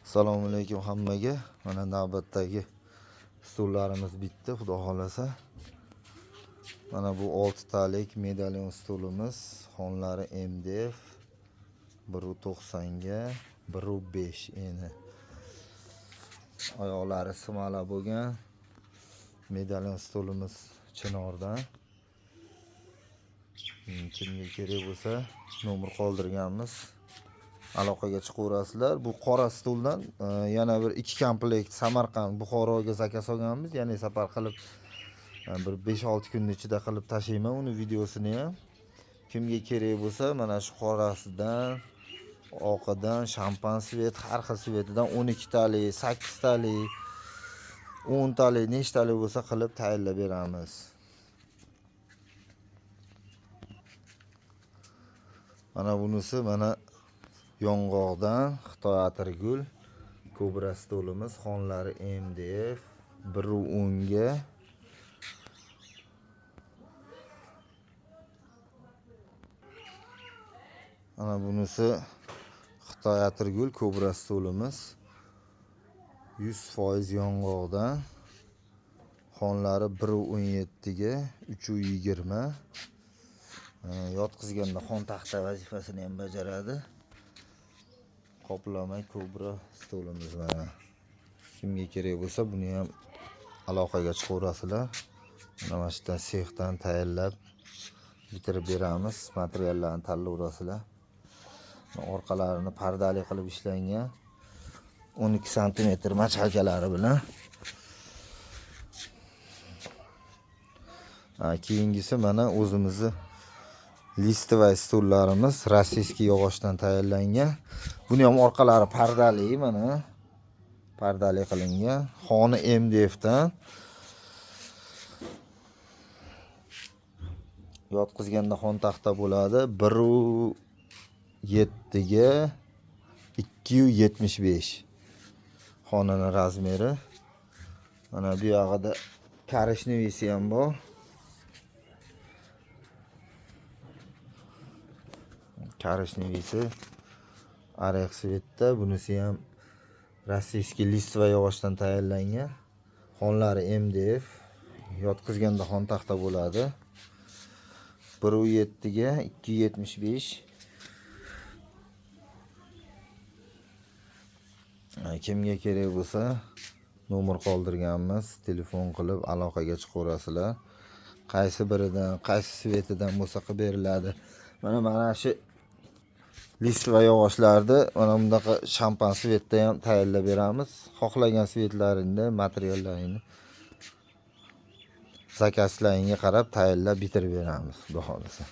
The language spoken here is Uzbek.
Assalomu alaykum hammaga. Mana navbatdagi stullarimiz bitdi, xudo xolasa. Mana bu 6 talik medalyon stulimiz. Xonlari MDF 1.90 ga 1.5 eni. Oyoqlari simala bo'lgan medalyon stulimiz chinordan. Kimga kerak bo'lsa nomer qoldirganmiz. Aloqaga chiqaverasizlar. Bu qora stuldan yana bir 2 komplekt Samarqand, Buxoroga zakaz olganmiz. Ya'ni safar qilib bir 5-6 kun ichida qilib tashlayman uni videosini ham. Kimga kerak bo'lsa mana shu qorasidan, oqidan, shampan svet, har xil svetidan 12 talik, 8 talik, 10 talik, nechtalik bo'lsa qilib tayyorlab beramiz. Mana bunisi mana yong'oqdan Xitoy atirgul Cobra stolimiz, xonlari MDF 1.10 ga. Mana bunisi Xitoy atirgul Cobra stolimiz 100% yong'oqdan, xonlari 1.17 ga 3.20. Yotqizganda xon taxta vazifasini ham bajaradi. Qoplama Cobra stolimiz mana. Kimga kerak bo'lsa buni ham aloqaga chiqaverasizlar. Mana shu sexdan tayyorlab bitirib beramiz. Materiallarni tanlayverasizlar. Orqalarini pardali qilib ishlangan 12 sm machakalari bilan. Keyingisi mana o'zimizni listovay stullarimiz rossiyskiy yog'ochdan tayyorlangan. Buni ham orqalari pardali, mana pardali qilingan. Xoni MDF dan. Yotqizganda xon taxta bo'ladi. 1.7 ga 2.75 xonani razmeri. Mana bu yog'ida karishnovisi ham bor. Karishnovisi arex svetda, bunisi ham rossiyskiy listovay yog'ochdan tayyorlangan. Xonlari MDF, yotqizganda xon taxta bo'ladi. 1.7 ga 2.75. Kimga kerak bo'lsa nomer qoldirganmiz, telefon qilib aloqaga chiqaverasizlar. Qaysi biridan, qaysi svetidan bo'lsa qilib beriladi. Mana shu listovay yog'ochlarni mana bundaqa shampan svetda ham tayyorlab beramiz. Xohlagan svetlaringni, materiallaringni zakazlaringga qarab tayyorlab bitirib beramiz, xudo xolasa.